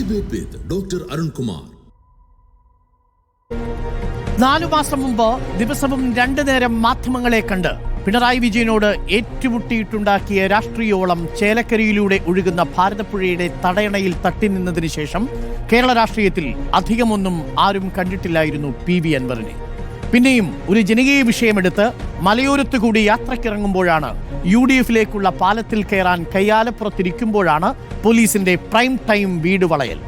Debate with Dr. Arun Kumar. 4 മാസം മുമ്പ് ദിവസവും 2 നേരം മാധ്യമങ്ങളെ കണ്ട് പിണറായി വിജയനോട് ഏറ്റുമുട്ടിയിട്ടുണ്ടാക്കിയ രാഷ്ട്രീയോളം ചേലക്കരയിലൂടെ ഒഴുകുന്ന ഭാരതപ്പുഴയുടെ തടയണയിൽ തട്ടി നിന്നതിന് ശേഷം കേരള രാഷ്ട്രീയത്തിൽ അധികമൊന്നും ആരും കണ്ടിട്ടില്ലായിരുന്നു PV അൻവറിനെ. പിന്നെയും ഒരു ജനകീയ വിഷയമെടുത്ത് മലയോരത്തുകൂടി യാത്രക്കിറങ്ങുമ്പോഴാണ് UDF-ലേക്കുള്ള പാലത്തിൽ കയറാൻ കയ്യാലപ്പുറത്തിരിക്കുമ്പോഴാണ് പോലീസിന്റെ പ്രൈം ടൈം വീട് വളയൽ.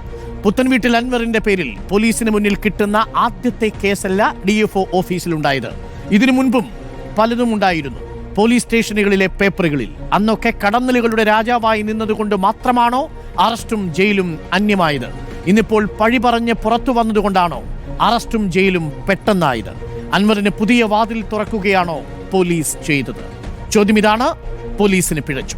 പുത്തൻവീട്ടിൽ അൻവറിന്റെ പേരിൽ പോലീസിന് മുന്നിൽ കിട്ടുന്ന ആദ്യത്തെ കേസല്ല DFO ഓഫീസിലുണ്ടായത്. ഇതിനു മുൻപും പലതും ഉണ്ടായിരുന്നു പോലീസ് സ്റ്റേഷനുകളിലെ പേപ്പറുകളിൽ. അന്നൊക്കെ കടന്നലുകളുടെ രാജാവായി നിന്നതുകൊണ്ട് മാത്രമാണോ അറസ്റ്റും ജയിലും അന്യമായത്? ഇന്നിപ്പോൾ പഴി പറഞ്ഞ് പുറത്തു വന്നതുകൊണ്ടാണോ അറസ്റ്റും ജയിലും പെട്ടെന്നായത്? അൻവറിന് പുതിയ വാതിൽ തുറക്കുകയാണോ പോലീസ് ചെയ്തത്? ചോദ്യം ഇതാണ്. പോലീസിന് പിഴച്ചു.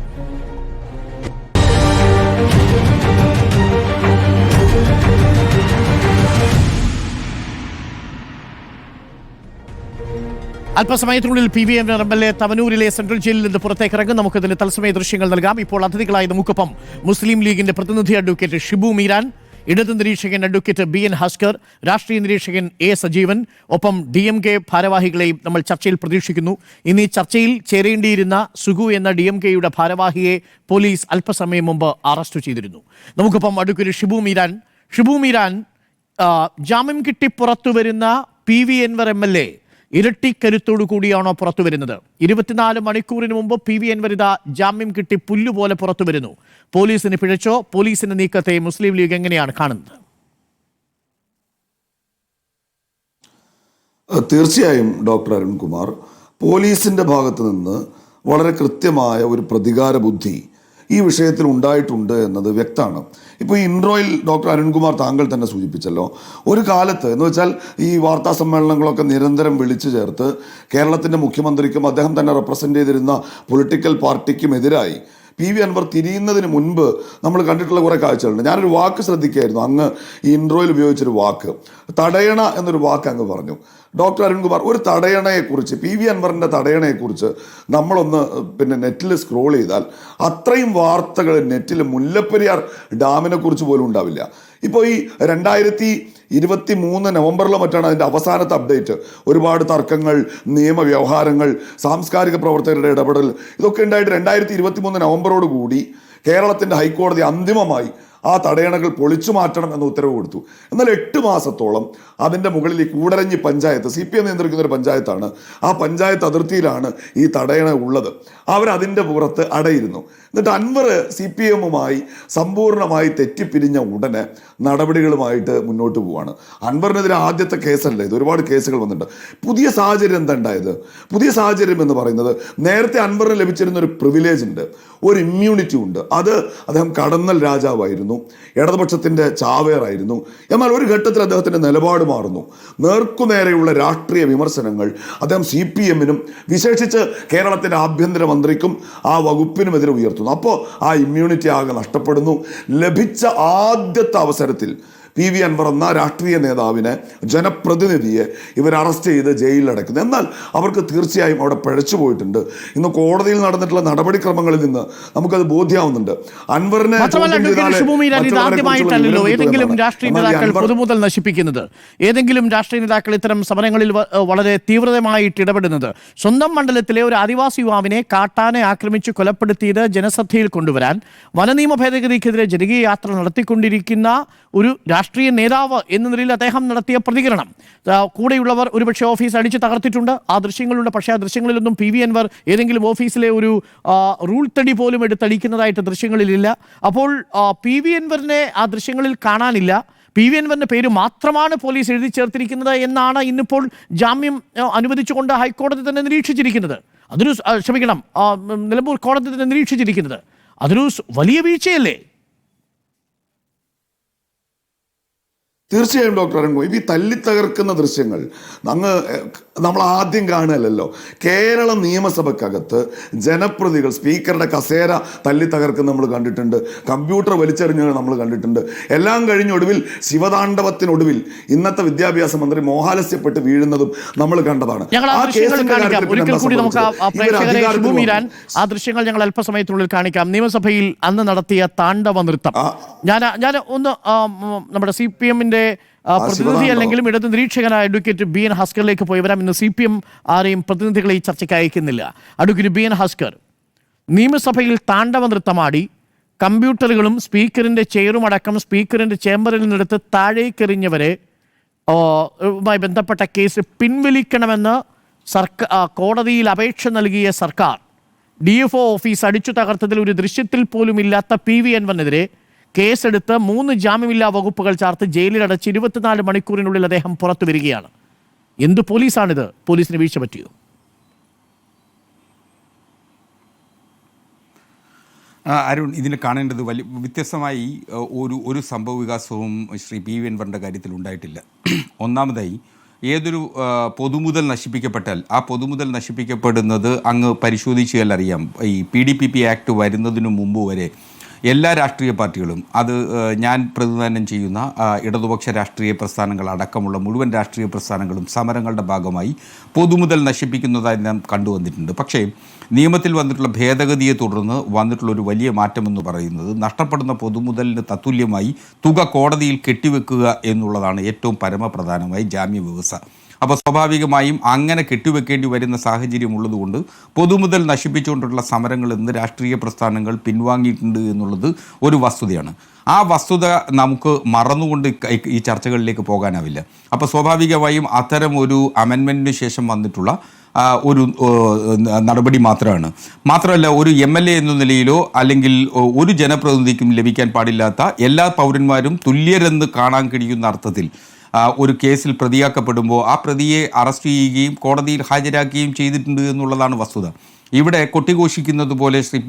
അല്പസമയത്തിനുള്ളിൽ PV അൻവർ MLA തവനൂരിലെ സെൻട്രൽ ജയിലിൽ നിന്ന് പുറത്തേക്ക് ഇറങ്ങും. നമുക്കിതിന് തത്സമയ ദൃശ്യങ്ങൾ നൽകാം. ഇപ്പോൾ അതിഥികളായി നമുക്കൊപ്പം മുസ്ലിം ലീഗിന്റെ പ്രതിനിധി അഡ്വക്കേറ്റ് ഷിബു മീരാൻ, ഇടത് നിരീക്ഷകൻ അഡ്വക്കേറ്റ് BN ഭാസ്കർ, രാഷ്ട്രീയ നിരീക്ഷകൻ A സജീവൻ, ഒപ്പം DMK ഭാരവാഹികളെയും നമ്മൾ ചർച്ചയിൽ പ്രതീക്ഷിക്കുന്നു. ഇന്ന് ഈ ചർച്ചയിൽ ചേരേണ്ടിയിരുന്ന സുഗു എന്ന DMKയുടെ ഭാരവാഹിയെ പോലീസ് അല്പസമയം മുമ്പ് അറസ്റ്റ് ചെയ്തിരുന്നു. നമുക്കൊപ്പം അഡ്വക്കേറ്റ് ഷിബു മീരാൻ, ജാമ്യം കിട്ടി പുറത്തു വരുന്ന PV അൻവർ MLA ഇരട്ടിക്കരുത്തോടു കൂടിയാണോ പുറത്തു വരുന്നത്? 24 മണിക്കൂറിന് മുമ്പ് PV അൻവർ ഇതാ ജാമ്യം കിട്ടി പുല്ലുപോലെ പുറത്തു വരുന്നു. പോലീസിന് പിഴച്ചോ? പോലീസിന്റെ നീക്കത്തെ മുസ്ലിം ലീഗ് എങ്ങനെയാണ് കാണുന്നത്? തീർച്ചയായും ഡോക്ടർ അരുൺകുമാർ, പോലീസിന്റെ ഭാഗത്ത് നിന്ന് വളരെ കൃത്യമായ ഒരു പ്രതികാര ബുദ്ധി ഈ വിഷയത്തിൽ ഉണ്ടായിട്ടുണ്ട് എന്നത് വ്യക്തമാണ്. ഇപ്പോൾ ഈ ഇൻട്രോയിൽ ഡോക്ടർ അരുൺകുമാർ താങ്കൾ തന്നെ സൂചിപ്പിച്ചല്ലോ, ഒരു കാലത്ത് എന്ന് വെച്ചാൽ ഈ വാർത്താ സമ്മേളനങ്ങളൊക്കെ നിരന്തരം വിളിച്ചു ചേർത്ത് കേരളത്തിൻ്റെ മുഖ്യമന്ത്രിക്കും അദ്ദേഹം തന്നെ റെപ്രസെൻ്റ് ചെയ്തിരുന്ന പൊളിറ്റിക്കൽ പാർട്ടിക്കുമെതിരായി PV അൻവർ തിരിയുന്നതിന് മുൻപ് നമ്മൾ കണ്ടിട്ടുള്ള കുറേ കാഴ്ചകളുണ്ട്. ഞാനൊരു വാക്ക് ശ്രദ്ധിക്കുകയായിരുന്നു. അങ്ങ് ഈ ഇൻട്രോയിൽ ഉപയോഗിച്ചൊരു വാക്ക്, തടയണ എന്നൊരു വാക്ക് അങ്ങ് പറഞ്ഞു. ഡോക്ടർ അരുൺകുമാർ, ഒരു തടയണയെക്കുറിച്ച്, PV അൻവറിൻ്റെ തടയണയെക്കുറിച്ച് നമ്മളൊന്ന് നെറ്റിൽ സ്ക്രോൾ ചെയ്താൽ അത്രയും വാർത്തകൾ നെറ്റിൽ മുല്ലപ്പെരിയാർ ഡാമിനെ കുറിച്ച് പോലും ഉണ്ടാവില്ല. ഇപ്പോൾ ഈ 2023 നവംബറിലോ മറ്റാണ് അതിൻ്റെ അവസാനത്തെ അപ്ഡേറ്റ്. ഒരുപാട് തർക്കങ്ങൾ, നിയമവ്യവഹാരങ്ങൾ, സാംസ്കാരിക പ്രവർത്തകരുടെ ഇടപെടൽ ഇതൊക്കെ ഉണ്ടായിട്ട് 2023 നവംബറോട് കൂടി കേരളത്തിൻ്റെ ഹൈക്കോടതി അന്തിമമായി ആ തടയണകൾ പൊളിച്ചു മാറ്റണം എന്ന ഉത്തരവ് കൊടുത്തു. എന്നാൽ 8 മാസത്തോളം അതിൻ്റെ മുകളിൽ ഈ കൂടരഞ്ഞി പഞ്ചായത്ത്, CPM നിയന്ത്രിക്കുന്ന ഒരു പഞ്ചായത്താണ്, ആ പഞ്ചായത്ത് അതിർത്തിയിലാണ് ഈ തടയണ ഉള്ളത്. അവരതിൻ്റെ പുറത്ത് അടയിരുന്നു. എന്നിട്ട് അൻവർ CPM-മായി സമ്പൂർണ്ണമായി തെറ്റിപ്പിരിഞ്ഞ ഉടനെ നടപടികളുമായിട്ട് മുന്നോട്ട് പോവുകയാണ്. അൻവറിനെതിരെ ആദ്യത്തെ കേസല്ല ഇത്, ഒരുപാട് കേസുകൾ വന്നിട്ടുണ്ട്. പുതിയ സാഹചര്യം എന്താ ഉണ്ടായത്? പുതിയ സാഹചര്യം എന്ന് പറയുന്നത്, നേരത്തെ അൻവറിന് ലഭിച്ചിരുന്ന ഒരു പ്രിവിലേജ് ഉണ്ട്, ഒരു ഇമ്മ്യൂണിറ്റി ഉണ്ട്. അത് അദ്ദേഹം കടന്നൽ രാജാവായിരുന്നു, ഇടതുപക്ഷത്തിൻ്റെ ചാവേറായിരുന്നു. എന്നാൽ ഒരു ഘട്ടത്തിൽ അദ്ദേഹത്തിൻ്റെ നിലപാട് മാറുന്നു. നേർക്കുനേരെയുള്ള രാഷ്ട്രീയ വിമർശനങ്ങൾ അദ്ദേഹം CPM-നും വിശേഷിച്ച് കേരളത്തിൻ്റെ ആഭ്യന്തരമന്ത്രിക്കും ആ വകുപ്പിനുമെതിരെ ഉയർത്തുന്നു. അപ്പോൾ ആ ഇമ്മ്യൂണിറ്റി ആകെ നഷ്ടപ്പെടുന്നു. ലഭിച്ച ആദ്യത്തെ അവസരത്തിൽ PV അൻവർ എന്ന രാഷ്ട്രീയ നേതാവിനെ, ജനപ്രതിനിധിയെ ഇവർ അറസ്റ്റ് ചെയ്ത് ജയിലിലടക്കുന്നു. എന്നാൽ അവർക്ക് തീർച്ചയായും അവിടെ പിഴച്ചു പോയിട്ടുണ്ട്. ഇന്ന് കോടതിയിൽ നടന്നിട്ടുള്ള നടപടിക്രമങ്ങളിൽ നിന്ന് നമുക്കത് ബോധ്യമാവുന്നുണ്ട്. അൻവറിനെ ആദ്യമായിട്ടല്ലോ ഏതെങ്കിലും രാഷ്ട്രീയ നേതാക്കൾ പൊതുമുതൽ നശിപ്പിക്കുന്നത്, ഏതെങ്കിലും രാഷ്ട്രീയ നേതാക്കൾ ഇത്തരം സമരങ്ങളിൽ വളരെ തീവ്രമായിട്ട് ഇടപെടുന്നത്. സ്വന്തം മണ്ഡലത്തിലെ ഒരു ആദിവാസി യുവാവിനെ കാട്ടാനെ ആക്രമിച്ച് കൊലപ്പെടുത്തിയത് ജനശ്രദ്ധയിൽ കൊണ്ടുവരാൻ വനനിയമ ഭേദഗതിക്കെതിരെ ജനകീയ യാത്ര നടത്തിക്കൊണ്ടിരിക്കുന്ന ഒരു രാഷ്ട്രീയ നേതാവ് എന്ന നിലയിൽ അദ്ദേഹം നടത്തിയ പ്രതികരണം, കൂടെയുള്ളവർ ഒരുപക്ഷെ ഓഫീസ് അടിച്ച് തകർത്തിട്ടുണ്ട്, ആ ദൃശ്യങ്ങളുണ്ട്. പക്ഷേ ആ ദൃശ്യങ്ങളിലൊന്നും PV അൻവർ ഏതെങ്കിലും ഓഫീസിലെ ഒരു റൂൾ തടി പോലും എടുത്തടിക്കുന്നതായിട്ട് ദൃശ്യങ്ങളിലില്ല. അപ്പോൾ PV അൻവറിനെ ആ ദൃശ്യങ്ങളിൽ കാണാനില്ല. PV അൻവറിന്റെ പേര് മാത്രമാണ് പോലീസ് എഴുതി ചേർത്തിരിക്കുന്നത് എന്നാണ് ഇന്നിപ്പോൾ ജാമ്യം അനുവദിച്ചുകൊണ്ട് ഹൈക്കോടതി തന്നെ നിരീക്ഷിച്ചിരിക്കുന്നത്. നിലമ്പൂർ കോടതി തന്നെ നിരീക്ഷിച്ചിരിക്കുന്നത്. അതൊരു വലിയ വീഴ്ചയല്ലേ? തീർച്ചയായും ഡോക്ടർ അരുൺ, ഈ തല്ലിത്തകർക്കുന്ന ദൃശ്യങ്ങൾ നമ്മൾ ആദ്യം കാണുകയല്ലോ. കേരള നിയമസഭക്കകത്ത് ജനപ്രതികൾ സ്പീക്കറുടെ കസേര തല്ലിത്തകർക്കുന്ന നമ്മൾ കണ്ടിട്ടുണ്ട്, കമ്പ്യൂട്ടർ വലിച്ചെറിഞ്ഞത് നമ്മൾ കണ്ടിട്ടുണ്ട്. എല്ലാം കഴിഞ്ഞൊടുവിൽ ശിവതാണ്ഡവത്തിനൊടുവിൽ ഇന്നത്തെ വിദ്യാഭ്യാസ മന്ത്രി മോഹാലസ്യപ്പെട്ട് വീഴുന്നതും നമ്മൾ കണ്ടതാണ്. ആ ദൃശ്യങ്ങൾ ഞങ്ങൾ അല്പസമയത്തിനുള്ളിൽ കാണിക്കാം. നിയമസഭയിൽ അന്ന് നടത്തിയ താണ്ഡവ നൃത്തം ഞാൻ ഒന്ന് നമ്മുടെ CPM പ്രതിനിധി അല്ലെങ്കിലും ഇടത് നിരീക്ഷകനായ അഡ്വക്കേറ്റ് BN ഹസ്കറിലേക്ക് പോയി വരാം. ഇന്ന് CPM ആരെയും പ്രതിനിധികളെ ഈ ചർച്ചയ്ക്ക് അയക്കുന്നില്ല. അഡ്വക്കേറ്റ് BN ഹസ്കർ, നിയമസഭയിൽ താണ്ഡവ നൃത്തമാടി കമ്പ്യൂട്ടറുകളും സ്പീക്കറിന്റെ ചെയറും അടക്കം സ്പീക്കറിന്റെ ചേംബറിൽ നിന്നെടുത്ത് താഴേക്കെറിഞ്ഞവരെ മായി ബന്ധപ്പെട്ട കേസ് പിൻവലിക്കണമെന്ന് കോടതിയിൽ അപേക്ഷ നൽകിയ സർക്കാർ DFO ഓഫീസ് അടിച്ചു തകർത്തതിൽ ഒരു ദൃശ്യത്തിൽ പോലും ഇല്ലാത്ത PV അൻവറിനെതിരെ കേസെടുത്ത് 3 ജാമ്യമില്ലാ വകുപ്പുകൾ ചേർത്ത് ജയിലിലടച്ച് 24 മണിക്കൂറിനുള്ളിൽ അദ്ദേഹം പുറത്തു വരികയാണ്. എന്ത് പോലീസാണിത്? പോലീസിന് വീഴ്ച പറ്റിയോ? അരുൺ, ഇതിനെ കാണേണ്ടത് വ്യത്യസ്തമായി ഒരു സംഭവ വികാസവും ശ്രീ PV അൻവറിൻ്റെ കാര്യത്തിൽ ഉണ്ടായിട്ടില്ല. ഒന്നാമതായി, ഏതൊരു പൊതുമുതൽ നശിപ്പിക്കപ്പെട്ടാൽ ആ പൊതുമുതൽ നശിപ്പിക്കപ്പെടുന്നത് അങ്ങ് പരിശോധിച്ചാൽ അറിയാം. ഈ PDPP ആക്ട് വരുന്നതിനു മുമ്പ് വരെ എല്ലാ രാഷ്ട്രീയ പാർട്ടികളും, അത് ഞാൻ പ്രതിനിധാനം ചെയ്യുന്ന ഇടതുപക്ഷ രാഷ്ട്രീയ പ്രസ്ഥാനങ്ങൾ അടക്കമുള്ള മുഴുവൻ രാഷ്ട്രീയ പ്രസ്ഥാനങ്ങളും സമരങ്ങളുടെ ഭാഗമായി പൊതുമുതൽ നശിപ്പിക്കുന്നതായി നാം കണ്ടുവന്നിട്ടുണ്ട്. പക്ഷേ നിയമത്തിൽ വന്നിട്ടുള്ള ഭേദഗതിയെ തുടർന്ന് വന്നിട്ടുള്ള ഒരു വലിയ മാറ്റമെന്ന് പറയുന്നത് നഷ്ടപ്പെടുന്ന പൊതുമുതലിന് തത്തുല്യമായി തുക കോടതിയിൽ കെട്ടിവെക്കുക എന്നുള്ളതാണ്. ഏറ്റവും പരമപ്രധാനമായി ജാമ്യ വ്യവസ്ഥ. അപ്പോൾ സ്വാഭാവികമായും അങ്ങനെ കെട്ടിവെക്കേണ്ടി വരുന്ന സാഹചര്യം ഉള്ളതുകൊണ്ട് പൊതുമുതൽ നശിപ്പിച്ചുകൊണ്ടുള്ള സമരങ്ങളിൽ നിന്ന് രാഷ്ട്രീയ പ്രസ്ഥാനങ്ങൾ പിൻവാങ്ങിയിട്ടുണ്ട് എന്നുള്ളത് ഒരു വസ്തുതയാണ്. ആ വസ്തുത നമുക്ക് മറന്നുകൊണ്ട് ഈ ചർച്ചകളിലേക്ക് പോകാനാവില്ല. അപ്പോൾ സ്വാഭാവികമായും അത്തരം ഒരു അമെൻമെൻറ്റിന് ശേഷം വന്നിട്ടുള്ള ഒരു നടപടി മാത്രമല്ല ഒരു MLA എന്ന നിലയിലോ അല്ലെങ്കിൽ ഒരു ജനപ്രതിനിധിക്കും ലഭിക്കാൻ പാടില്ലാത്ത എല്ലാ പൗരന്മാരും തുല്യരെന്ന് കാണാൻ കഴിയുന്ന അർത്ഥത്തിൽ ഒരു കേസിൽ പ്രതിയാക്കപ്പെടുമ്പോൾ ആ പ്രതിയെ അറസ്റ്റ് ചെയ്യുകയും കോടതിയിൽ ഹാജരാക്കുകയും ചെയ്തിട്ടുണ്ട് എന്നുള്ളതാണ് വസ്തുത. ഇവിടെ കൊട്ടിഘോഷിക്കുന്നത് പോലെ ശ്രീ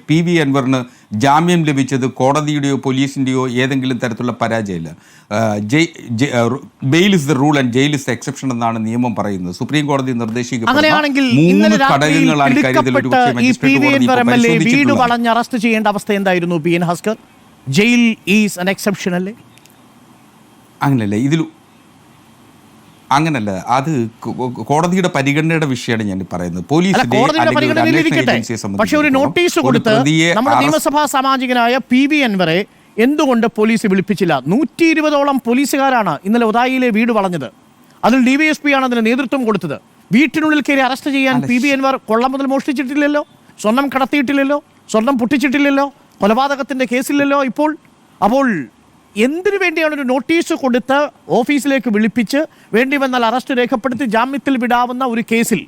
PV അൻവറിന് ജാമ്യം ലഭിച്ചത് കോടതിയുടെയോ പോലീസിൻ്റെയോ ഏതെങ്കിലും തരത്തിലുള്ള പരാജയമല്ല. Bail is the rule and jail is the exception എന്നാണ് നിയമം പറയുന്നത്. സുപ്രീം കോടതി നിർദ്ദേശിക്കപ്പെടുന്ന 3 ഘടകങ്ങളാണ് കാര്യത്തിൽ വീട് വളഞ്ഞ് അറസ്റ്റ് ചെയ്യേണ്ട അവസ്ഥ എന്തായിരുന്നു? BN Haskar, jail is an exception അല്ലേ? അങ്ങനല്ല, അത് കോടതിയുടെ പരിഗണനയുടെ വിഷയമാണ് ഞാൻ പറയുന്നത്. പക്ഷേ ഒരു നോട്ടീസ് കൊടുത്ത് നമ്മുടെ നിയമസഭാ സാമാജികനായ PV അൻവറെ എന്തുകൊണ്ട് പോലീസ് വിളിപ്പിച്ചില്ല? 120ഓളം പോലീസുകാരാണ് ഇന്നലെ ഉദായിയിലെ വീട് വളഞ്ഞത്. അതിൽ DYSP ആണ് അതിന് നേതൃത്വം കൊടുത്തത്. വീട്ടിനുള്ളിൽ കയറി അറസ്റ്റ് ചെയ്യാൻ PV അൻവർ കൊള്ള മുതൽ മോഷ്ടിച്ചിട്ടില്ലല്ലോ, സ്വർണം കടത്തിയിട്ടില്ലല്ലോ, സ്വർണം പൊട്ടിച്ചിട്ടില്ലല്ലോ, കൊലപാതകത്തിന്റെ കേസില്ലല്ലോ ഇപ്പോൾ. അപ്പോൾ എന്തിനു വേണ്ടിയാണ് ഒരു നോട്ടീസ് കൊടുത്ത് ഓഫീസിലേക്ക് വിളിപ്പിച്ച് വേണ്ടി വന്നാൽ അറസ്റ്റ് രേഖപ്പെടുത്തി ജാമ്യത്തിൽ വിടാവുന്ന ഒരു കേസിൽ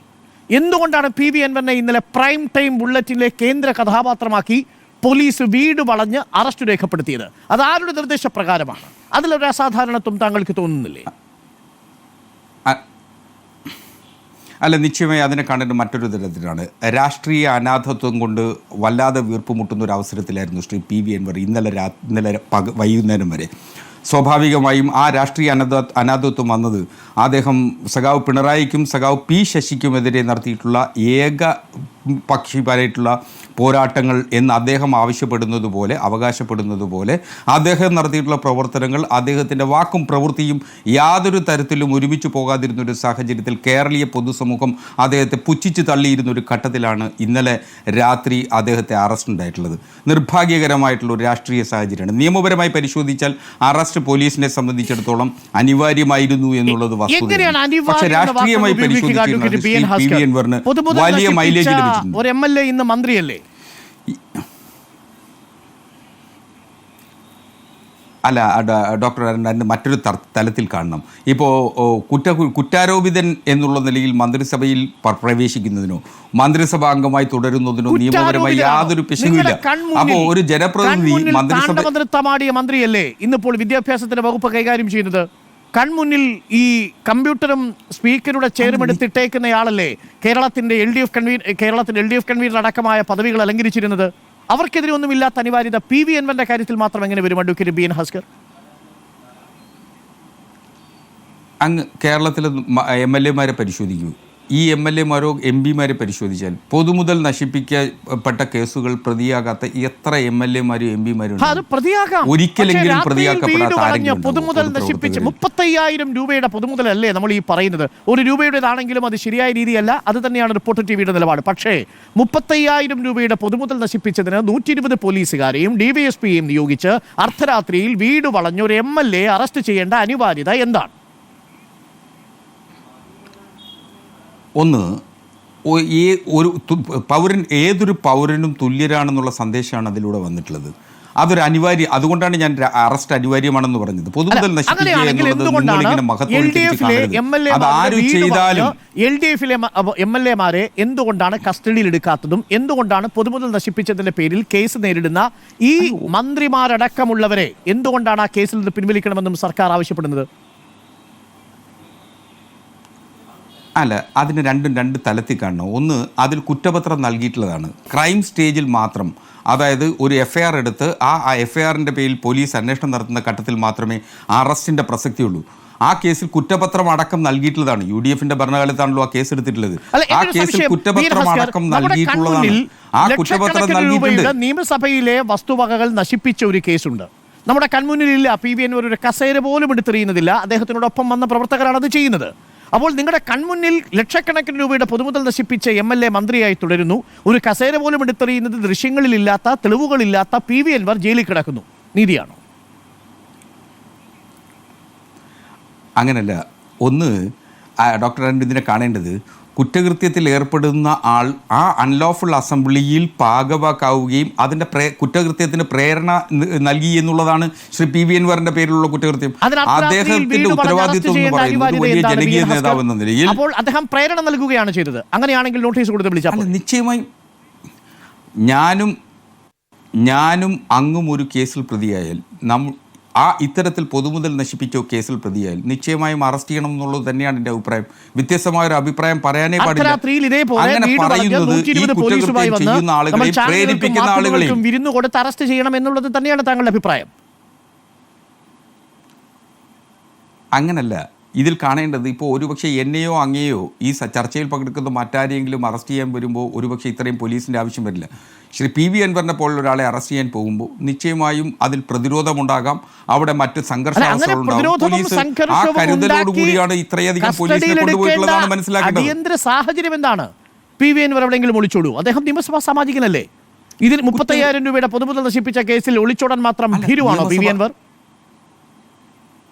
എന്തുകൊണ്ടാണ് PV അൻവറിനെ ഇന്നലെ പ്രൈം ടൈം ബുള്ളറ്റിലെ കേന്ദ്ര കഥാപാത്രമാക്കി പോലീസ് വീട് വളഞ്ഞ് അറസ്റ്റ് രേഖപ്പെടുത്തിയത്? അത് ആരുടെ നിർദ്ദേശപ്രകാരമാണ്? അതിലൊരു അസാധാരണത്വം താങ്കൾക്ക് തോന്നുന്നില്ലേ? അല്ല, നിശ്ചയമായി അതിനെ കാണേണ്ട മറ്റൊരു തരത്തിലാണ്. രാഷ്ട്രീയ അനാഥത്വം കൊണ്ട് വല്ലാതെ വീർപ്പുമുട്ടുന്ന ഒരു അവസരത്തിലായിരുന്നു ശ്രീ PV അൻവർ ഇന്നലെ വൈകുന്നേരം വരെ. സ്വാഭാവികമായും ആ രാഷ്ട്രീയ അനാഥത്വം വന്നത് അദ്ദേഹം സഖാവ് പിണറായിക്കും സഖാവ് P ശശിക്കുമെതിരെ നടത്തിയിട്ടുള്ള ഏകപക്ഷീയമായിട്ടുള്ള പോരാട്ടങ്ങൾ എന്ന് അദ്ദേഹം ആവശ്യപ്പെടുന്നത് പോലെ അവകാശപ്പെടുന്നത് പോലെ അദ്ദേഹം നടത്തിയിട്ടുള്ള പ്രവർത്തനങ്ങൾ, അദ്ദേഹത്തിൻ്റെ വാക്കും പ്രവൃത്തിയും യാതൊരു തരത്തിലും ഒരുമിച്ച് പോകാതിരുന്നൊരു സാഹചര്യത്തിൽ കേരളീയ പൊതുസമൂഹം അദ്ദേഹത്തെ പുച്ഛിച്ച് തള്ളിയിരുന്ന ഒരു ഘട്ടത്തിലാണ് ഇന്നലെ രാത്രി അദ്ദേഹത്തെ അറസ്റ്റ് ഉണ്ടായിട്ടുള്ളത്. നിർഭാഗ്യകരമായിട്ടുള്ള ഒരു രാഷ്ട്രീയ സാഹചര്യമാണ്. നിയമപരമായി പരിശോധിച്ചാൽ അറസ്റ്റ് പോലീസിനെ സംബന്ധിച്ചിടത്തോളം അനിവാര്യമായിരുന്നു എന്നുള്ളത് വസ്തുതയാണ്. പക്ഷേ രാഷ്ട്രീയമായി പരിശോധിച്ചിട്ടുണ്ടെങ്കിൽ PV അൻവറിന് വലിയ മൈലേജ് ലഭിച്ചിട്ടുണ്ട്. ഒരു MLA ഇന്ന് മന്ത്രിയല്ലേ? അല്ല ഡോക്ടർ, അതിന് മറ്റൊരു തലത്തിൽ കാണണം. ഇപ്പോൾ കുറ്റാരോപിതൻ എന്നുള്ള നിലയിൽ മന്ത്രിസഭയിൽ പ്രവേശിക്കുന്നതിനോ മന്ത്രിസഭ അംഗമായി തുടരുന്നതിനോ നിയമപരമായി യാതൊരു പിശകുമില്ല. അപ്പോൾ ഒരു ജനപ്രതിനിധി മന്ത്രിസഭ മന്ത്രിയല്ലേ ഇന്നിപ്പോൾ വിദ്യാഭ്യാസത്തിന്റെ വകുപ്പ് കൈകാര്യം ചെയ്യുന്നത്? കൺമുന്നിൽ ഈ കമ്പ്യൂട്ടറും സ്പീക്കറുടെ ചെയറും എടുത്തിട്ടേക്കുന്നയാളല്ലേ കേരളത്തിന്റെ LDF കൺവീനർ അടക്കമായ പദവികൾ അലങ്കരിച്ചിരുന്നത്? അവർക്കെതിരെ ഒന്നുമില്ലാത്ത അനിവാര്യത PV അൻവറിന്റെ കാര്യത്തിൽ മാത്രം എങ്ങനെ വരും? അഡ്വക്കേറ്റ് BN ഹസ്കർ, അങ്ങ് കേരളത്തിലെ MLA-മാരെ പരിശോധിക്കൂ. ഈ MLA-മാരോ MP-മാരെ പരിശോധിച്ചാൽ പൊതുമുതൽ നശിപ്പിക്കപ്പെട്ട കേസുകൾ പ്രതിയാകാത്ത എത്ര MLA-മാരും MP-മാരും ഒരിക്കലെങ്കിലും പ്രതിയാക്കപ്പെടാത്ത പൊതുമുതൽ നശിപ്പിച്ച് 35,000 രൂപയുടെ പൊതുമുതലല്ലേ നമ്മൾ ഈ പറയുന്നത്. ഒരു രൂപയുടേതാണെങ്കിലും അത് ശരിയായ രീതിയല്ല. അത് തന്നെയാണ് റിപ്പോർട്ടർ ടിവിയുടെ നിലപാട്. പക്ഷേ 35,000 രൂപയുടെ പൊതുമുതൽ നശിപ്പിച്ചതിന് 120 പോലീസുകാരെയും DYSP-യെയും നിയോഗിച്ച് അർദ്ധരാത്രിയിൽ വീട് വളഞ്ഞ ഒരു MLA അറസ്റ്റ് ചെയ്യേണ്ട അനിവാര്യത എന്താണ്? ഒന്ന്, ഏതൊരു പൗരനും തുല്യരാണെന്നുള്ള സന്ദേശമാണ് അതിലൂടെ വന്നിട്ടുള്ളത്. അതൊരു അനിവാര്യ, അതുകൊണ്ടാണ് ഞാൻ അറസ്റ്റ് അനിവാര്യമാണെന്ന് പറഞ്ഞത്. പൊതുമുതൽ നശിപ്പിക്കുക LDF-ലെ MLA-മാരെ എന്തുകൊണ്ടാണ് കസ്റ്റഡിയിൽ എടുക്കാത്തതും എന്തുകൊണ്ടാണ് പൊതുമുതൽ നശിപ്പിച്ചതിന്റെ പേരിൽ കേസ് നേരിടുന്ന ഈ മന്ത്രിമാരടക്കമുള്ളവരെ എന്തുകൊണ്ടാണ് ആ കേസിൽ നിന്ന് പിൻവലിക്കണമെന്നും സർക്കാർ ആവശ്യപ്പെടുന്നത്? അല്ല, അതിന് രണ്ട് തലത്തിൽ കാണണം. ഒന്ന്, അതിൽ കുറ്റപത്രം നൽകിയിട്ടുള്ളതാണ്. ക്രൈം സ്റ്റേജിൽ മാത്രം, അതായത് ഒരു FIR എടുത്ത് ആ FIR-ന്റെ പേരിൽ പോലീസ് അന്വേഷണം നടത്തുന്ന ഘട്ടത്തിൽ മാത്രമേ അറസ്റ്റിൻ്റെ പ്രസക്തിയുള്ളൂ. ആ കേസിൽ കുറ്റപത്രം അടക്കം നൽകിയിട്ടുള്ളതാണ്. UDF-ന്റെ ഭരണകാലത്താണല്ലോ ആ കേസ് എടുത്തിട്ടുള്ളത്. ആ കേസിൽ കുറ്റപത്രം അടക്കം നൽകിയിട്ടുള്ളതാണ്. ആ കുറ്റപത്രം നൽകിയിട്ടുണ്ട്. നിയമസഭയിലെ വസ്തുവകകൾ നശിപ്പിച്ച ഒരു കേസുണ്ട് നമ്മുടെ കൺമുന്നിലില്ല. PV Anwar ഒരു കസേര പോലും എടുത്തെറിയുന്നതില്ല. അദ്ദേഹത്തിനോടൊപ്പം വന്ന പ്രവർത്തകരാണ് അത് ചെയ്യുന്നത്. അപ്പോൾ നിങ്ങളുടെ കൺമുന്നിൽ ലക്ഷക്കണക്കിന് രൂപയുടെ പൊതുമുതൽ നശിപ്പിച്ച MLA മന്ത്രിയായി തുടരുന്നു. ഒരു കസേര പോലും എടുത്തെറിയുന്നത് ദൃശ്യങ്ങളിലില്ലാത്ത, തെളിവുകളില്ലാത്ത PV Anwar ജയിലിൽ കിടക്കുന്നു. നീതിയാണോ? അങ്ങനല്ല. ഒന്ന്, ഡോക്ടർ അരുൺ ഇതിനെ കാണേണ്ടത്, കുറ്റകൃത്യത്തിൽ ഏർപ്പെടുന്ന ആൾ ആ അൺലോഫുൾ അസംബ്ലിയിൽ ഭാഗവാക്കാവുകയും അതിൻ്റെ കുറ്റകൃത്യത്തിന് പ്രേരണ നൽകി എന്നുള്ളതാണ് ശ്രീ PV Anwar-ന്റെ പേരിലുള്ള കുറ്റകൃത്യം. അദ്ദേഹത്തിന്റെ ഉത്തരവാദിത്വം എന്ന് പറയുന്നത് വലിയ ജനകീയ നേതാവ് എന്ന നിലയിൽ അപ്പോൾ അദ്ദേഹം പ്രേരണ നൽകുകയാണ് ചെയ്തത്. അങ്ങനെയാണെങ്കിൽ നോട്ടീസ് കൊടുത്ത് വിളിച്ചാൽ നിശ്ചയമായും ഞാനും അങ്ങും ഒരു കേസിൽ പ്രതിയായാൽ, ഇത്തരത്തിൽ പൊതുമുതൽ നശിപ്പിച്ച കേസിൽ പ്രതിയായാൽ നിശ്ചയമായും അറസ്റ്റ് ചെയ്യണം എന്നുള്ളത് തന്നെയാണ് എൻ്റെ അഭിപ്രായം. വ്യത്യസ്തമായൊരു അഭിപ്രായം പറയാനേ പാടില്ല. അങ്ങനെ പറയുന്നത് ഈ കുറ്റകൃത്യം ചെയ്യുന്ന ആളുകളെയും പ്രേരിപ്പിക്കുന്ന ആളുകളെയും വിരുന്നു കൊടുത്ത് അറസ്റ്റ് ചെയ്യണം എന്നുള്ളത് തന്നെയാണ് താങ്കളുടെ അഭിപ്രായം. അങ്ങനല്ല. ഇതിൽ കാണേണ്ടത്, ഇപ്പോൾ ഒരുപക്ഷെ എന്നെയോ അങ്ങയെയോ ഈ ചർച്ചയിൽ പങ്കെടുക്കുന്ന മറ്റാരെങ്കിലും അറസ്റ്റ് ചെയ്യാൻ വരുമ്പോൾ ഒരുപക്ഷെ ഇത്രയും പോലീസിൻ്റെ ആവശ്യം വരില്ല. ശ്രീ PV Anwar-നെ പോലുള്ള ഒരാളെ അറസ്റ്റ് ചെയ്യാൻ പോകുമ്പോൾ നിശ്ചയമായും അതിൽ പ്രതിരോധമുണ്ടാകാം, അവിടെ മറ്റ് സംഘർഷാവസ്ഥകളുണ്ടാകും. പോലീസ് ആ കരുതലോടുകൂടിയാണ് ഇത്രയധികം പോലീസിനെ കൊണ്ടുപോയിട്ടുള്ളതാണ് മനസ്സിലാക്കേണ്ടത്. അടിയന്തര സാഹചര്യം എന്താണ്? PV Anwar എവിടെയെങ്കിലും ഒളിച്ചോടൂ? അദ്ദേഹം നിയമസഭാ സാമാജികനല്ലേ? ഇതിൽ 35,000 രൂപയുടെ പൊതുമുതൽ നശിപ്പിച്ച കേസിൽ ഒളിച്ചോടാൻ മാത്രം ഭീരുവാണോ PV Anwar?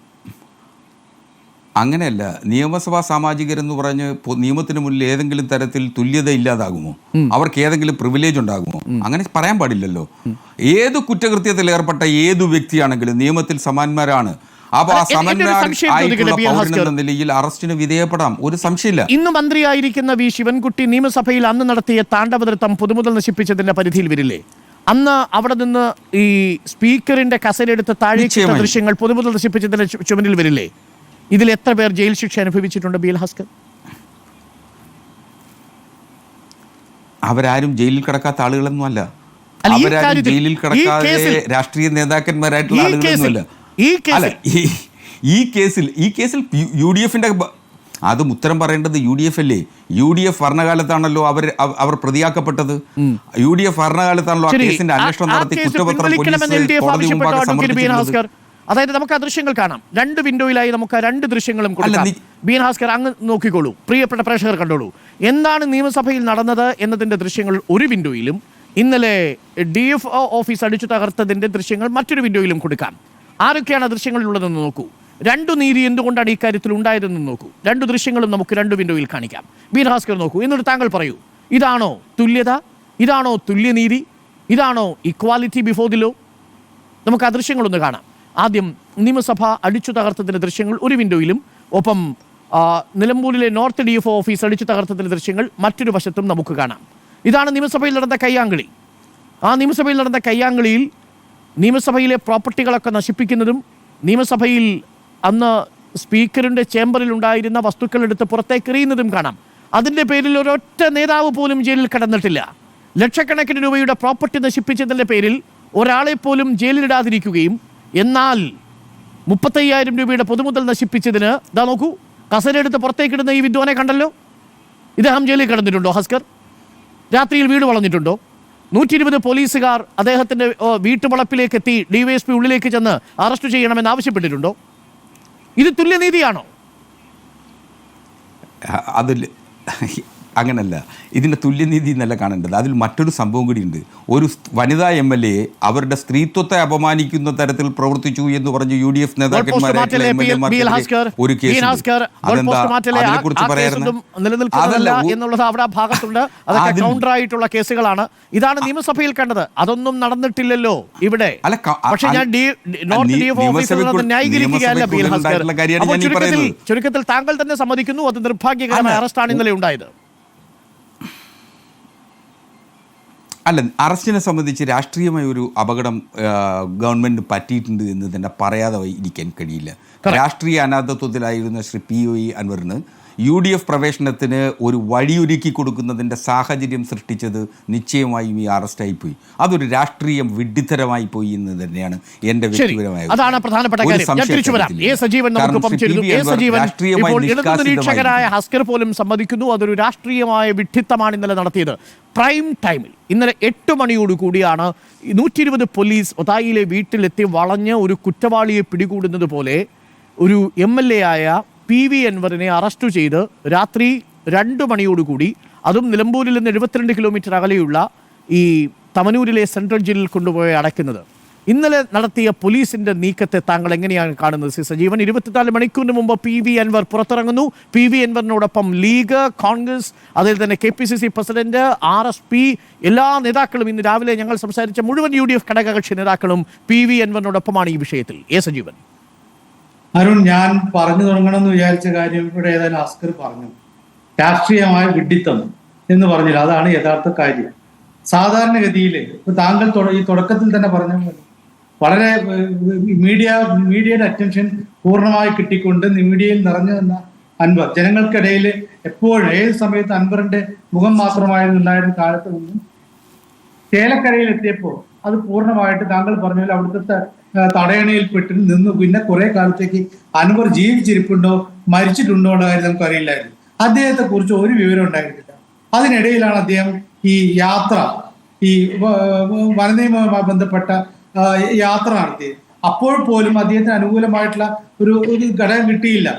അങ്ങനെയല്ല. നിയമസഭാ സാമാജികരെന്ന് പറഞ്ഞ് നിയമത്തിന് മുന്നിൽ ഏതെങ്കിലും തരത്തിൽ തുല്യത ഇല്ലാതാകുമോ? അവർക്ക് ഏതെങ്കിലും പ്രിവിലേജ് ഉണ്ടാകുമോ? അങ്ങനെ പറയാൻ പാടില്ലല്ലോ. ഏത് കുറ്റകൃത്യത്തിൽ ഏർപ്പെട്ട ഏതു വ്യക്തിയാണെങ്കിലും നിയമത്തിൽ സമാന്മാരാണ്. അപ്പോൾ ആ സമാന്മാരായിട്ടുള്ള നിലയിൽ അറസ്റ്റിന് വിധേയപ്പെടാം, ഒരു സംശയമില്ല. ഇന്ന് മന്ത്രിയായിരിക്കുന്ന V. ശിവൻകുട്ടി നിയമസഭയിൽ അന്ന് നടത്തിയ താണ്ഡവനൃത്തം പൊതുമുതൽ നശിപ്പിച്ചതിന്റെ പരിധിയിൽ വരില്ലേ? അന്ന് അവിടെ നിന്ന് ഈ സ്പീക്കറിന്റെ കസരെടുത്ത് താഴേക്ക് ദൃശ്യങ്ങൾ പൊതുമുതൽ നശിപ്പിച്ചതിന്റെ ചുമലിൽ വരില്ലേ? ഇതിൽ എത്ര പേർ ജയിൽ ശിക്ഷ അനുഭവിച്ചിട്ടുണ്ട് BL Haskar? അവരാരും ജയിലിൽ കിടക്കാത്ത ആളുകളൊന്നുമല്ല. അവരാരും ജയിലിൽ കിടക്കാതെ രാഷ്ട്രീയ നേതാക്കന്മാരായിട്ടുള്ള ആളുകളൊന്നുമല്ല. ഈ കേസിൽ UDF-ന്റെ അതും ഉത്തരം പറയേണ്ടത് UDF അല്ലേ? UDF ഭരണകാലത്താണല്ലോ അവർ പ്രതിയാക്കപ്പെട്ടത്. UDF ഭരണകാലത്താണല്ലോ ആ കേസിന്റെ അന്വേഷണം നടത്തി കുറ്റപത്രം കോടതി മുമ്പാകെ സമർപ്പിച്ചത്. അതായത് നമുക്ക് ആ ദൃശ്യങ്ങൾ കാണാം. 2 വിൻഡോയിലായി നമുക്ക് ആ 2 ദൃശ്യങ്ങളും കൊടുക്കാം. BL Haskar അങ്ങ് നോക്കിക്കോളൂ, പ്രിയപ്പെട്ട പ്രേക്ഷകർ കണ്ടോളൂ. എന്താണ് നിയമസഭയിൽ നടന്നത് എന്നതിന്റെ ദൃശ്യങ്ങൾ ഒരു വിൻഡോയിലും, ഇന്നലെ DFO ഓഫീസ് അടിച്ചു തകർത്തതിന്റെ ദൃശ്യങ്ങൾ മറ്റൊരു വിൻഡോയിലും കൊടുക്കാം. ആരൊക്കെയാണ് ആ ദൃശ്യങ്ങളിലുള്ളതെന്ന് നോക്കൂ. 2 നീതി എന്തുകൊണ്ടാണ് ഈ കാര്യത്തിൽ ഉണ്ടായതെന്ന് നോക്കൂ. 2 ദൃശ്യങ്ങളും നമുക്ക് 2 വിൻഡോയിൽ കാണിക്കാം. BL Haskar നോക്കൂ, എന്നിട്ട് താങ്കൾ പറയൂ, ഇതാണോ തുല്യത? ഇതാണോ തുല്യനീതി? ഇതാണോ ഇക്വാലിറ്റി ബിഫോർ ദി ലോ? നമുക്ക് ആ ദൃശ്യങ്ങളൊന്ന് കാണാം. ആദ്യം നിയമസഭ അടിച്ചു തകർത്തതിൻ്റെ ദൃശ്യങ്ങൾ ഒരു വിൻഡോയിലും, ഒപ്പം നിലമ്പൂരിലെ നോർത്ത് DFO ഓഫീസ് അടിച്ചു തകർത്തതിൻ്റെ ദൃശ്യങ്ങൾ മറ്റൊരു വശത്തും നമുക്ക് കാണാം. ഇതാണ് നിയമസഭയിൽ നടന്ന കയ്യാങ്കളി. ആ നിയമസഭയിൽ നടന്ന കയ്യാങ്കളിയിൽ നിയമസഭയിലെ പ്രോപ്പർട്ടികളൊക്കെ നശിപ്പിക്കുന്നതും നിയമസഭയിൽ അന്ന് സ്പീക്കറിൻ്റെ ചേംബറിൽ ഉണ്ടായിരുന്ന വസ്തുക്കളെടുത്ത് പുറത്തേക്ക് എറിയുന്നതും കാണാം. അതിൻ്റെ പേരിൽ ഒരൊറ്റ നേതാവ് പോലും ജയിലിൽ കിടന്നിട്ടില്ല. ലക്ഷക്കണക്കിന് രൂപയുടെ പ്രോപ്പർട്ടി നശിപ്പിച്ചതിൻ്റെ പേരിൽ ഒരാളെപ്പോലും ജയിലിലിടാതിരിക്കുകയും, എന്നാൽ 35,000 രൂപയുടെ പൊതുമുതൽ നശിപ്പിച്ചതിന് ഇതാ നോക്കൂ, കസരെടുത്ത് പുറത്തേക്കിടുന്ന ഈ വിദ്വാനെ കണ്ടല്ലോ. ഇദ്ദേഹം ജയിലിൽ കിടന്നിട്ടുണ്ടോ? ഹസ്കർ രാത്രിയിൽ വീട് വളഞ്ഞിട്ടുണ്ടോ? 120 പോലീസുകാർ അദ്ദേഹത്തിന്റെ വീട്ടുവളപ്പിലേക്ക് എത്തി DYSP ഉള്ളിലേക്ക് ചെന്ന് അറസ്റ്റ് ചെയ്യണമെന്ന് ആവശ്യപ്പെട്ടിട്ടുണ്ടോ? ഇത് തുല്യനീതിയാണോ? അതിൽ അങ്ങനല്ല, ഇതിൻ്റെ തുല്യനീതി എന്നല്ല കാണേണ്ടത്. അതിൽ മറ്റൊരു സംഭവം കൂടിയുണ്ട്. ഒരു വനിതാ MLA അവരുടെ സ്ത്രീത്വത്തെ അപമാനിക്കുന്ന തരത്തിൽ പ്രവർത്തിച്ചു എന്ന് പറഞ്ഞ് UDF നേതാക്കന്മാരായിട്ടുള്ള MLA ഒരു കേസ്. അതിനെക്കുറിച്ച് പറയാറുണ്ട് എന്നുള്ളത് അവിടെ ആ ഭാഗത്തുണ്ട്. അതൊക്കെ കൗണ്ടർ ആയിട്ടുള്ള കേസുകളാണ്. ഇതാണ് നിയമസഭയിൽ കണ്ടത്. അതൊന്നും നടന്നിട്ടില്ലല്ലോ ഇവിടെ. പക്ഷെ ഞാൻ ന്യായീകരിക്കുകയല്ല ബീൽ ഹാസ്കർ. ചുരുക്കത്തിൽ താങ്കൾ തന്നെ സമ്മതിക്കുന്നു അത് നിർഭാഗ്യകരമായ അറസ്റ്റാണ് ഇന്നലെ ഉണ്ടായത്. അല്ല, അറസ്റ്റിനെ സംബന്ധിച്ച് രാഷ്ട്രീയമായ ഒരു അപകടം ഗവൺമെൻറ് പറ്റിയിട്ടുണ്ട് എന്ന് തന്നെ പറയാതെ ഇരിക്കാൻ കഴിയില്ല. രാഷ്ട്രീയ അനാഥത്വത്തിലായിരുന്ന ശ്രീ POE അൻവറിന് UDF പ്രവേശനത്തിന് ഒരു വഴിയൊരുക്കി കൊടുക്കുന്നതിൻ്റെ സാഹചര്യം സൃഷ്ടിച്ചത് നിശ്ചയമായും ഈ അറസ്റ്റായിപ്പോയി. അതൊരു രാഷ്ട്രീയം വിഡ്ഢിത്തരമായി പോയി എന്ന് തന്നെയാണ് എൻ്റെ വ്യക്തിപരമായ അതാണ് പ്രധാനപ്പെട്ട നിരീക്ഷകരായ ഹസ്കർ പോലും സമ്മതിക്കുന്നു അതൊരു രാഷ്ട്രീയമായ വിഡ്ഢിത്തമാണ് ഇന്നലെ നടത്തിയത്. പ്രൈം ടൈമിൽ ഇന്നലെ 8 മണിയോടുകൂടിയാണ് 120 പോലീസ് ഒതായിലെ വീട്ടിലെത്തി വളഞ്ഞ് ഒരു കുറ്റവാളിയെ പിടികൂടുന്നത് പോലെ ഒരു MLA ആയ PV അൻവറിനെ അറസ്റ്റ് ചെയ്ത് രാത്രി 2 മണിയോടുകൂടി, അതും നിലമ്പൂരിൽ നിന്ന് 72 കിലോമീറ്റർ അകലെയുള്ള ഈ തമനൂരിലെ സെൻട്രൽ ജയിലിൽ കൊണ്ടുപോയി അടയ്ക്കുന്നത്. ഇന്നലെ നടത്തിയ പോലീസിന്റെ നീക്കത്തെ താങ്കൾ എങ്ങനെയാണ് കാണുന്നത് സി സജീവൻ? 24 മണിക്കൂറിന് മുമ്പ് PV അൻവർ പുറത്തിറങ്ങുന്നു. PV അൻവറിനോടൊപ്പം ലീഗ്, കോൺഗ്രസ്, അതുപോലെ തന്നെ KPCC പ്രസിഡന്റ്, RSP എല്ലാ നേതാക്കളും ഇന്ന് രാവിലെ ഞങ്ങൾ സംസാരിച്ച മുഴുവൻ UDF ഘടകകക്ഷി നേതാക്കളും PV അൻവറിനോടൊപ്പമാണ് ഈ വിഷയത്തിൽ. സജീവൻ. അരുൺ, ഞാൻ പറഞ്ഞു തുടങ്ങണമെന്ന് വിചാരിച്ച കാര്യം ഇവിടെ ഏതായാലും ഹസ്കർ പറഞ്ഞു. രാഷ്ട്രീയമായ വിഡ്ഢിത്തം എന്ന് പറഞ്ഞില്ല, അതാണ് യഥാർത്ഥ കാര്യം. സാധാരണഗതിയിൽ ഇപ്പൊ താങ്കൾ ഈ തുടക്കത്തിൽ തന്നെ പറഞ്ഞ പോലെ വളരെ മീഡിയയുടെ അറ്റൻഷൻ പൂർണ്ണമായി കിട്ടിക്കൊണ്ട് മീഡിയയിൽ നിറഞ്ഞു നിന്ന അൻവർ ജനങ്ങൾക്കിടയിൽ എപ്പോഴും ഏത് സമയത്ത് അൻവറിന്റെ മുഖം മാത്രമായിരുന്നു ഉണ്ടായിരുന്ന കാലത്ത് നിന്നും ചേലക്കരയിൽ എത്തിയപ്പോൾ അത് പൂർണ്ണമായിട്ട് താങ്കൾ പറഞ്ഞ പോലെ അവിടുത്തെ തടയണയിൽപ്പെട്ട് നിന്നു. പിന്നെ കുറെ കാലത്തേക്ക് അൻവർ ജീവിച്ചിരിപ്പുണ്ടോ മരിച്ചിട്ടുണ്ടോ ഉള്ള കാര്യം നമുക്ക് അറിയില്ലായിരുന്നു. അദ്ദേഹത്തെ കുറിച്ച് ഒരു വിവരം ഉണ്ടായിരുന്നില്ല. അതിനിടയിലാണ് അദ്ദേഹം ഈ യാത്ര, ഈ വനനിയമവുമായി ബന്ധപ്പെട്ട യാത്ര നടത്തിയത്. അപ്പോൾ പോലും അദ്ദേഹത്തിന് അനുകൂലമായിട്ടുള്ള ഒരു ഘടകം കിട്ടിയില്ല.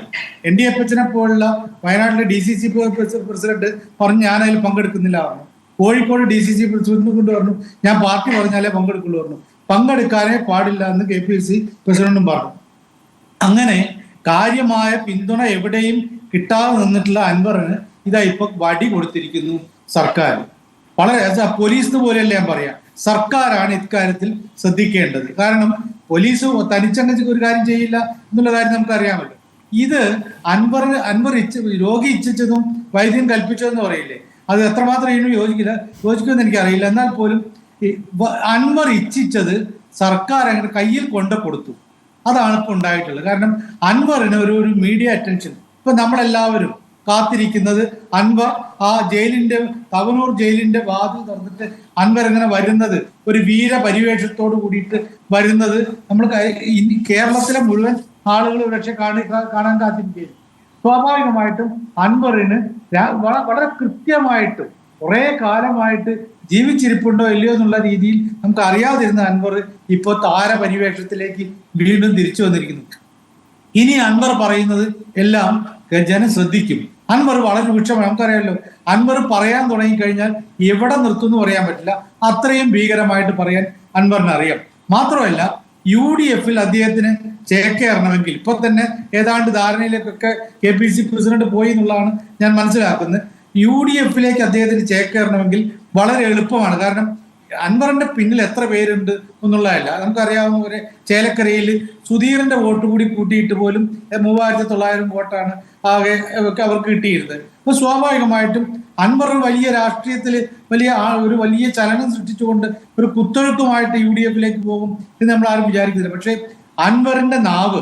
NDFHനെ പോലുള്ള വയനാട്ടിലെ DCC പ്രസിഡന്റ് പറഞ്ഞു ഞാൻ അതിൽ പങ്കെടുക്കുന്നില്ല പറഞ്ഞു. കോഴിക്കോട് DCC പ്രസിഡന്റ് കൊണ്ട് പറഞ്ഞു ഞാൻ പാർട്ടി പറഞ്ഞാലേ പങ്കെടുക്കുള്ളൂ പറഞ്ഞു. പങ്കെടുക്കാനേ പാടില്ല എന്ന് KPCC പ്രസിഡന്റും പറഞ്ഞു. അങ്ങനെ കാര്യമായ പിന്തുണ എവിടെയും കിട്ടാതെ നിന്നിട്ടുള്ള അൻവറിന് ഇതാ ഇപ്പൊ വടി കൊടുത്തിരിക്കുന്നു സർക്കാർ. വളരെ പോലീസ് പോലെയല്ല ഞാൻ പറയാം, സർക്കാരാണ് ഇക്കാര്യത്തിൽ ശ്രദ്ധിക്കേണ്ടത്. കാരണം പോലീസ് തനിച്ചങ്ങ് ഒരു കാര്യം ചെയ്യില്ല എന്നുള്ള കാര്യം നമുക്ക് അറിയാമല്ലോ. ഇത് അൻവർ രോഗി ഇച്ഛിച്ചതും വൈദ്യം കൽപ്പിച്ചതെന്ന് പറയില്ലേ, അത് എത്രമാത്രം ഇതിന് യോജിക്കുമെന്ന് എനിക്കറിയില്ല. എന്നാൽ പോലും അൻവർ ഇച്ഛിച്ചത് സർക്കാർ അങ്ങനെ കയ്യിൽ കൊണ്ടു കൊടുത്തു. അതാണ് ഇപ്പൊ ഉണ്ടായിട്ടുള്ളത്. കാരണം അൻവറിന് ഒരു മീഡിയ അറ്റൻഷൻ ഇപ്പൊ നമ്മളെല്ലാവരും കാത്തിരിക്കുന്നത് അൻവർ ആ തവനൂർ ജയിലിന്റെ വാതിൽ തുറന്നിട്ട് അൻവർ ഇങ്ങനെ വരുന്നത്, ഒരു വീരപരിവേഷത്തോട് കൂടിയിട്ട് വരുന്നത് നമ്മൾ കേരളത്തിലെ മുഴുവൻ ആളുകൾ പക്ഷെ കാണാൻ കാത്തിരിക്കുകയാണ്. സ്വാഭാവികമായിട്ടും അൻവറിന് വളരെ കൃത്യമായിട്ടും കുറെ കാലമായിട്ട് ജീവിച്ചിരിപ്പുണ്ടോ ഇല്ലയോ എന്നുള്ള രീതിയിൽ നമുക്ക് അറിയാതിരുന്ന അൻവർ ഇപ്പോൾ താരപരിവേഷത്തിലേക്ക് വീണ്ടും തിരിച്ചു വന്നിരിക്കുന്നു. ഇനി അൻവർ പറയുന്നത് എല്ലാം ജനം ശ്രദ്ധിക്കും. അൻവർ വളരെ രൂക്ഷമാണ്, നമുക്കറിയാമല്ലോ. അൻവർ പറയാൻ തുടങ്ങിക്കഴിഞ്ഞാൽ എവിടെ നിർത്തുമെന്ന് പറയാൻ പറ്റില്ല, അത്രയും ഭീകരമായിട്ട് പറയാൻ അൻവറിന് അറിയാം. മാത്രമല്ല UDFൽ അദ്ദേഹത്തിന് ചേക്കേറണമെങ്കിൽ ഇപ്പൊ തന്നെ ഏതാണ്ട് ധാരണയിലേക്കൊക്കെ KPCC പ്രസിഡന്റ് പോയി എന്നുള്ളതാണ് ഞാൻ മനസ്സിലാക്കുന്നത്. UDFലേക്ക് അദ്ദേഹത്തിന് ചേക്കേറണമെങ്കിൽ വളരെ എളുപ്പമാണ്. കാരണം അൻവറിന്റെ പിന്നിൽ എത്ര പേരുണ്ട് എന്നുള്ളതല്ല, നമുക്കറിയാവുന്ന പോലെ ചേലക്കരയിൽ സുധീറിന്റെ വോട്ട് കൂടി കൂട്ടിയിട്ട് പോലും 3900 വോട്ടാണ് ആകെ അവർക്ക് കിട്ടിയിരുന്നത്. അപ്പൊ സ്വാഭാവികമായിട്ടും അൻവർ വലിയ രാഷ്ട്രീയത്തിൽ വലിയ ചലനം സൃഷ്ടിച്ചുകൊണ്ട് ഒരു കുത്തൊഴുക്കുമായിട്ട് UDFലേക്ക് പോകും എന്ന് നമ്മൾ ആരും വിചാരിക്കുന്നില്ല. പക്ഷെ അൻവറിന്റെ നാവ്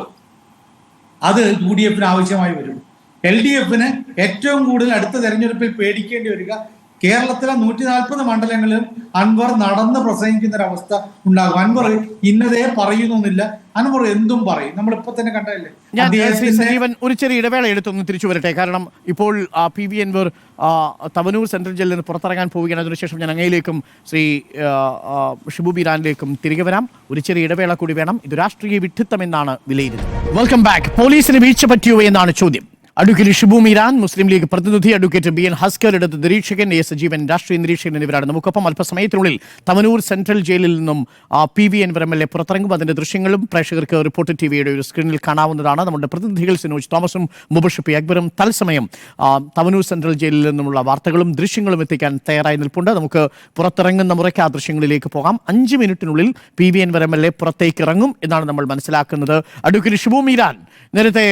അത് UDFന് ആവശ്യമായി വരും. LDFന് ഏറ്റവും കൂടുതൽ അടുത്ത തെരഞ്ഞെടുപ്പിൽ പേടിക്കേണ്ടി വരിക കേരളത്തിലെ 140 മണ്ഡലങ്ങളിലും അൻവർ നടന്ന് പ്രസംഗിക്കുന്ന ഒരു അവസ്ഥ ഉണ്ടാകും. അൻവർ ഇന്നതേ പറയുന്നൊന്നുമില്ല, അൻവർ എന്തും പറയും. നമ്മളിപ്പോ തന്നെ കണ്ടതല്ലേ. ഞാൻ സജീവൻ ഒരു ചെറിയ ഇടവേള എടുത്തൊന്ന് തിരിച്ചു വരട്ടെ. കാരണം ഇപ്പോൾ PV അൻവർ തവനൂർ സെൻട്രൽ ജയിലിൽ നിന്ന് പുറത്തിറങ്ങാൻ പോവുകയാണ്. അതിനുശേഷം ഞാൻ അങ്ങയിലേക്കും ശ്രീ ഷിബു ബീരാനിലേക്കും തിരികെ വരാം. ഒരു ചെറിയ ഇടവേള കൂടി വേണം. ഇത് രാഷ്ട്രീയ വിഡ്ഢിത്തം എന്നാണ് വിലയിരുത്തുന്നത്. Welcome back. പോലീസിന് വീഴ്ച പറ്റിയോ എന്നാണ് ചോദ്യം. അഡ്വക്കേറ്റ് ഷിബു മീരാൻ, മുസ്ലിം ലീഗ് പ്രതിനിധി, അഡ്വക്കേറ്റ് BN ഹസ്കർ, ഇടത് നിരീക്ഷകൻ എ സജീവൻ, രാഷ്ട്രീയ നിരീക്ഷകൻ എന്നിവരാണ് നമുക്കൊപ്പം. അല്പസമയത്തിനുള്ളിൽ തവനൂർ സെൻട്രൽ ജയിലിൽ നിന്നും PV അൻവർ MLA പുറത്തിറങ്ങും. അതിന്റെ ദൃശ്യങ്ങളും പ്രേക്ഷകർക്ക് റിപ്പോർട്ടർ TVയുടെ ഒരു സ്ക്രീനിൽ കാണാവുന്നതാണ്. നമ്മുടെ പ്രതിനിധികൾ സിനോജ് തോമസും മുബഷിർ P അക്ബറും തത്സമയം തവനൂർ സെൻട്രൽ ജയിലിൽ നിന്നുമുള്ള വാർത്തകളും ദൃശ്യങ്ങളും എത്തിക്കാൻ തയ്യാറായി നിൽപ്പുണ്ട്. നമുക്ക് പുറത്തിറങ്ങുന്ന മുറയ്ക്ക് ആ ദൃശ്യങ്ങളിലേക്ക് പോകാം. 5 മിനിറ്റിനുള്ളിൽ PV അൻവർ MLA പുറത്തേക്ക് ഇറങ്ങും എന്നാണ് നമ്മൾ മനസ്സിലാക്കുന്നത്. അഡ്വക്കേറ്റ് ഷിബു മീരാൻ, നേരത്തെ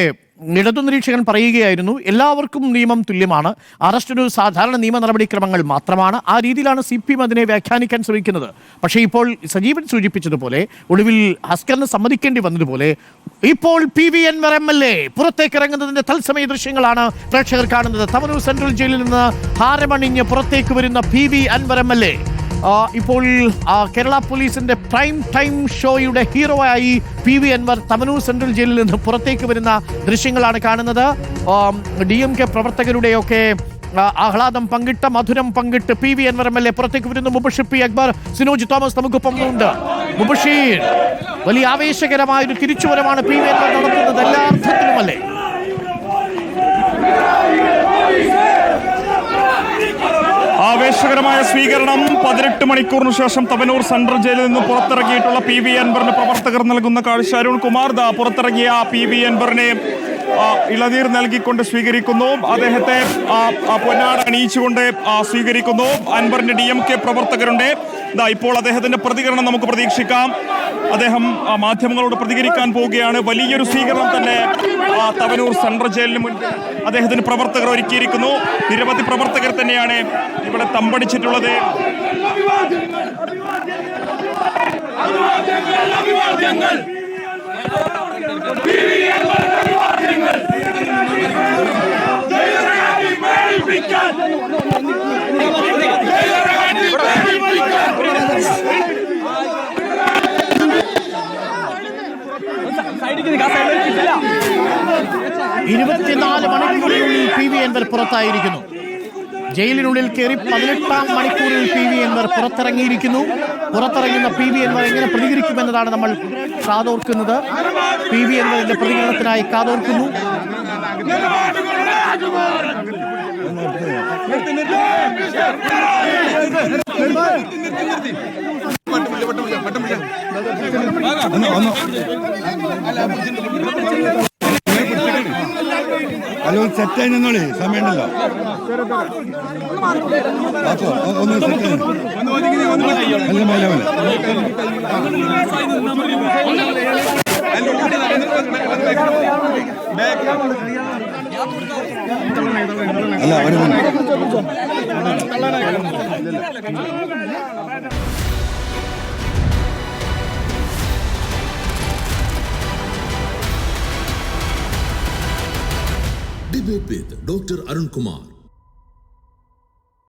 ഇടതു നിരീക്ഷകൻ പറയുകയായിരുന്നു എല്ലാവർക്കും നിയമം തുല്യമാണ്, അറസ്റ്റ് ഒരു സാധാരണ നിയമ നടപടിക്രമങ്ങൾ മാത്രമാണ്. ആ രീതിയിലാണ് CPM അതിനെ വ്യാഖ്യാനിക്കാൻ ശ്രമിക്കുന്നത്. പക്ഷേ ഇപ്പോൾ സജീവൻ സൂചിപ്പിച്ചതുപോലെ, ഒടുവിൽ ഹസ്കറിന് സമ്മതിക്കേണ്ടി വന്നതുപോലെ, ഇപ്പോൾ PV അൻവർ MLA പുറത്തേക്ക് ഇറങ്ങുന്നതിന്റെ തത്സമയ ദൃശ്യങ്ങളാണ് പ്രേക്ഷകർ കാണുന്നത്. തവനൂർ സെൻട്രൽ ജയിലിൽ നിന്ന് ഹാരമണിഞ്ഞ് പുറത്തേക്ക് വരുന്ന PV അൻവർ MLA ഇപ്പോൾ കേരള പോലീസിന്റെ പ്രൈം ടൈം ഷോയുടെ ഹീറോ ആയി PV അൻവർ തവനൂർ സെൻട്രൽ ജയിലിൽ നിന്ന് പുറത്തേക്ക് വരുന്ന ദൃശ്യങ്ങളാണ് കാണുന്നത്. DMK പ്രവർത്തകരുടെയൊക്കെ ആഹ്ലാദം പങ്കിട്ട, മധുരം പങ്കിട്ട് PV അൻവർ MLA പുറത്തേക്ക് വരുന്നു. മുബഷിർ P അക്ബർ, സിനോജ് തോമസ് നമുക്കൊപ്പം ഉണ്ട്. മുബഷിർ, വലിയ ആവേശകരമായ ഒരു തിരിച്ചുവരവാണ് PV അൻവർ നടത്തുന്നത്, എല്ലാ അർത്ഥത്തിലുമല്ലേ? ആവേശകരമായ സ്വീകരണം. 18 മണിക്കൂറിന് ശേഷം തവനൂർ സെൻട്രൽ ജയിലിൽ നിന്ന് പുറത്തിറങ്ങിയിട്ടുള്ള PV അൻവറിന് പ്രവർത്തകർ നൽകുന്ന കാഴ്ച. അരുൺ കുമാർ പുറത്തിറങ്ങിയ PV അൻവറിനെ ഇളനീർ നൽകിക്കൊണ്ട് സ്വീകരിക്കുന്നു. അദ്ദേഹത്തെ പൊന്നാട അണിയിച്ചുകൊണ്ട് സ്വീകരിക്കുന്നു. അൻവറിന്റെ DMK പ്രവർത്തകരുണ്ട്. ഇപ്പോൾ അദ്ദേഹത്തിന്റെ പ്രതികരണം നമുക്ക് പ്രതീക്ഷിക്കാം. അദ്ദേഹം മാധ്യമങ്ങളോട് പ്രതികരിക്കാൻ പോവുകയാണ്. വലിയൊരു സ്വീകരണം തന്നെ തവനൂർ സെൻട്രൽ ജയിലിന് മുൻപിൽ അദ്ദേഹത്തിന് പ്രവർത്തകർ ഒരുക്കിയിരിക്കുന്നു. നിരവധി പ്രവർത്തകർ തന്നെയാണ് ഇവിടെ തമ്പടിച്ചിട്ടുള്ളത്. മണിക്കൂറിനുള്ളിൽ PV അൻവർ പുറത്തായിരിക്കുന്നു. ജയിലിനുള്ളിൽ കയറി 18-ാം മണിക്കൂറിൽ PV അൻവർ പുറത്തിറങ്ങിയിരിക്കുന്നു. പുറത്തിറങ്ങുന്ന PV അൻവർ എങ്ങനെ പ്രതികരിക്കുമെന്നതാണ് നമ്മൾ കാതോർക്കുന്നത്. PV അൻവറിന്റെ പ്രതികരണത്തിനായി കാതോർക്കുന്നു. ഹലോ, സെറ്റായി നിന്നോളി, സമയമുണ്ടല്ലോ. ഒന്ന് സെറ്റായി നല്ല മല മല അല്ല ഒരു Debate with Dr. Arun Kumar.